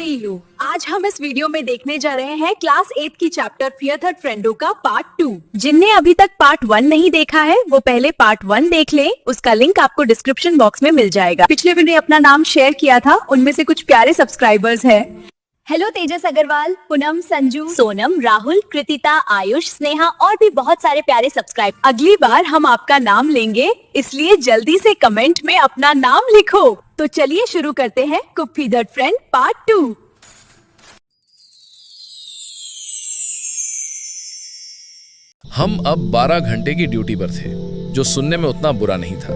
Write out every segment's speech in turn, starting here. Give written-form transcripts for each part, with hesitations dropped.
लीलू, आज हम इस वीडियो में देखने जा रहे हैं क्लास 8 की चैप्टर फियर थर्ड फ्रेंडों का पार्ट 2। जिनने अभी तक पार्ट 1 नहीं देखा है वो पहले पार्ट 1 देख लें, उसका लिंक आपको डिस्क्रिप्शन बॉक्स में मिल जाएगा। पिछले वीडियो ने अपना नाम शेयर किया था, उनमें से कुछ प्यारे सब्सक्राइबर्स हैं। हेलो तेजस अग्रवाल, पूनम, संजू, सोनम, राहुल, कृतिता, आयुष, स्नेहा और भी बहुत सारे प्यारे सब्सक्राइब। अगली बार हम आपका नाम लेंगे, इसलिए जल्दी से कमेंट में अपना नाम लिखो। तो चलिए शुरू करते हैं कुप्पी थर्ड फ्रेंड पार्ट 2। हम अब 12 घंटे की ड्यूटी पर थे, जो सुनने में उतना बुरा नहीं था,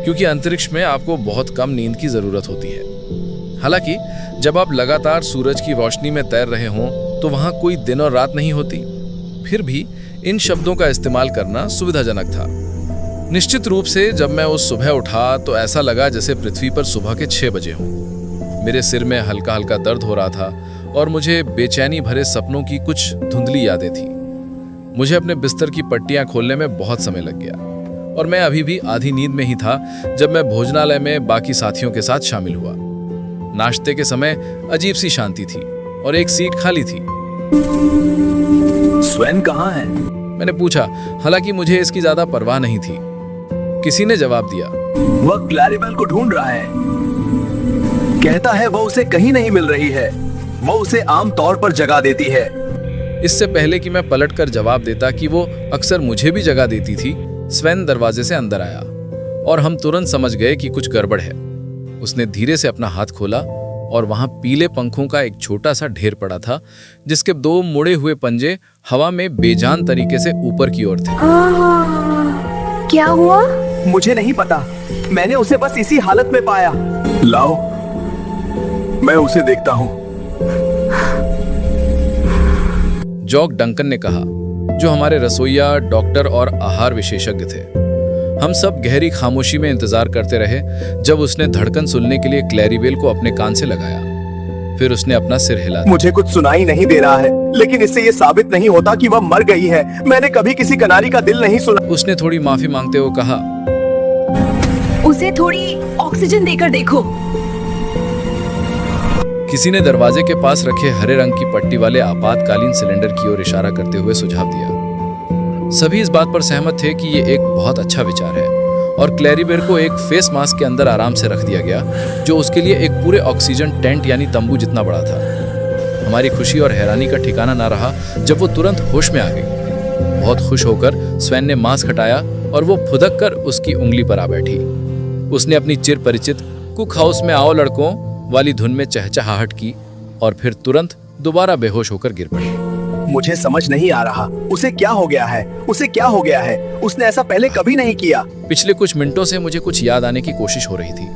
क्योंकि अंतरिक्ष में आपको बहुत कम नींद की जरूरत होती है। हालांकि जब आप लगातार सूरज की रोशनी में तैर रहे हों तो वहां कोई दिन और रात नहीं होती। फिर भी इन शब्दों का इस्तेमाल करना सुविधाजनक था। निश्चित रूप से जब मैं उस सुबह उठा तो ऐसा लगा जैसे पृथ्वी पर सुबह के 6 बजे हों। मेरे सिर में हल्का हल्का दर्द हो रहा था और मुझे बेचैनी भरे सपनों की कुछ धुंधली यादें थी। मुझे अपने बिस्तर की पट्टियां खोलने में बहुत समय लग गया और मैं अभी भी आधी नींद में ही था जब मैं भोजनालय में बाकी साथियों के साथ शामिल हुआ। नाश्ते के समय अजीब सी शांति थी और एक सीट खाली थी। स्वेन कहाँ है? मैंने पूछा, हालांकि मुझे इसकी ज्यादा परवाह नहीं थी। किसी ने जवाब दिया, वह क्लैरिबेल को ढूंढ रहा है। कहता है वो उसे कहीं नहीं मिल रही है। वो उसे आम तौर पर जगा देती है। इससे पहले कि मैं पलटकर जवाब देता कि वो अक्सर मुझे भी जगा देती थी, स्वेन दरवाजे से अंदर आया और हम तुरंत समझ गए कि कुछ गड़बड़ है। उसने धीरे से अपना हाथ खोला और वहां पीले पंखों का एक छोटा सा ढेर पड़ा था, जिसके 2 मुड़े हुए पंजे हवा में बेजान तरीके से ऊपर की ओर थे। क्या हुआ? मुझे नहीं पता, मैंने उसे बस इसी हालत में पाया। लाओ, मैं उसे देखता हूँ। जॉक डंकन ने कहा, जो हमारे रसोइया, डॉक्टर और आहार विशेषज्ञ थे। हम सब गहरी खामोशी में इंतजार करते रहे जब उसने धड़कन सुनने के लिए क्लैरिबेल को अपने कान से लगाया। फिर उसने अपना सिर हिला। मुझे कुछ सुनाई नहीं दे रहा है, लेकिन इससे ये साबित नहीं होता कि वह मर गई है। मैंने कभी किसी कनारी का दिल नहीं सुना। उसने थोड़ी माफी मांगते हुए कहा, उसे थोड़ी ऑक्सीजन देकर देखो। किसी ने दरवाजे के पास रखे हरे रंग की पट्टी वाले आपातकालीन सिलेंडर की ओर इशारा करते हुए सुझाव दिया। सभी इस बात पर सहमत थे कि ये एक बहुत अच्छा विचार है और क्लैरिबेल को एक फेस मास्क के अंदर आराम से रख दिया गया, जो उसके लिए एक पूरे ऑक्सीजन टेंट यानी तंबू जितना बड़ा था। हमारी खुशी और हैरानी का ठिकाना ना रहा जब वो तुरंत होश में आ गई। बहुत खुश होकर स्वेन ने मास्क हटाया और वो फुदक कर उसकी उंगली पर आ बैठी। उसने अपनी चिर परिचित कुक हाउस में आओ लड़कों वाली धुन में चहचहाहट की और फिर तुरंत दोबारा बेहोश होकर गिर पड़ी। मुझे समझ नहीं आ रहा, उसे क्या हो गया है? उसे क्या हो गया है? उसने ऐसा पहले कभी नहीं किया। पिछले कुछ मिनटों से मुझे कुछ याद आने की कोशिश हो रही थी।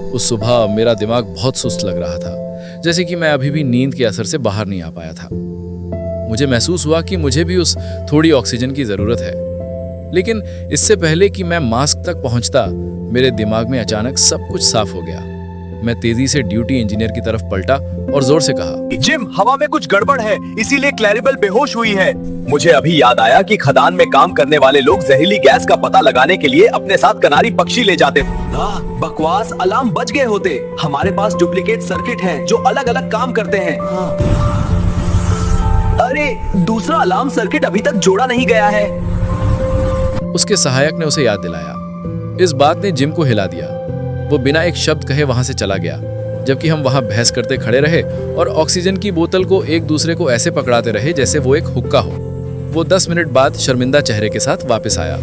उस सुबह मेरा दिमाग बहुत सुस्त लग रहा था, जैसे कि मैं अभी भी नींद के असर से बाहर नहीं आ पाया था। मुझे महसूस हुआ कि मुझे भी उस थोड़ी ऑक्सीजन की जरूरत है। लेकिन इससे पहले कि मैं मास्क तक पहुंचता, मेरे दिमाग में अचानक सब कुछ साफ हो गया। मैं तेजी से ड्यूटी इंजीनियर की तरफ पलटा और जोर से कहा, जिम, हवा में कुछ गड़बड़ है, इसीलिए क्लैरिबेल बेहोश हुई है। मुझे अभी याद आया कि खदान में काम करने वाले लोग जहरीली गैस का पता लगाने के लिए अपने साथ कनारी पक्षी ले जाते। बकवास, अलार्म बज गए होते। हमारे पास डुप्लीकेट सर्किट हैं जो अलग अलग काम करते हैं। अरे, दूसरा अलार्म सर्किट अभी तक जोड़ा नहीं गया है। उसके सहायक ने उसे याद दिलाया। इस बात ने जिम को हिला दिया। वो बिना एक शब्द कहे वहां से चला गया, जबकि हम वहां बहस करते खड़े रहे और ऑक्सीजन की बोतल को एक दूसरे को ऐसे पकड़ाते रहे जैसे वो एक हुक्का हो। वो 10 मिनट बाद शर्मिंदा चेहरे के साथ वापस आया।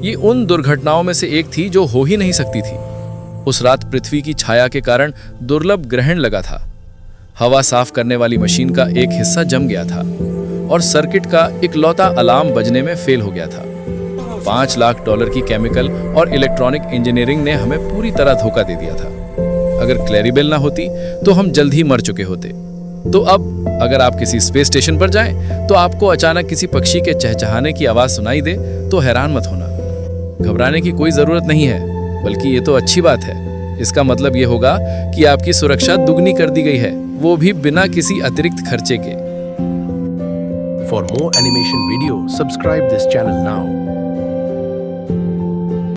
ये उन दुर्घटनाओं में से एक थी जो हो ही नहीं सकती थी। उस रात पृथ्वी की छाया के कारण दुर्लभ ग्रहण लगा था। हवा साफ करने वाली मशीन का एक हिस्सा जम गया था और सर्किट का इकलौता अलार्म बजने में फेल हो गया था। $5 लाख की केमिकल और इलेक्ट्रॉनिक इंजीनियरिंग ने हमें पूरी तरह धोखा दे दिया था। अगर क्लैरिबेल ना होती तो हम जल्द ही मर चुके होते। तो अब अगर आप किसी स्पेस स्टेशन पर जाएं तो आपको अचानक किसी पक्षी के चहचहाने की आवाज सुनाई दे तो हैरान मत होना। घबराने की कोई जरूरत नहीं है, बल्कि ये तो अच्छी बात है। इसका मतलब ये होगा कि आपकी सुरक्षा दुगनी कर दी गई है, वो भी बिना किसी अतिरिक्त खर्चे के। For more animation video, subscribe this channel now.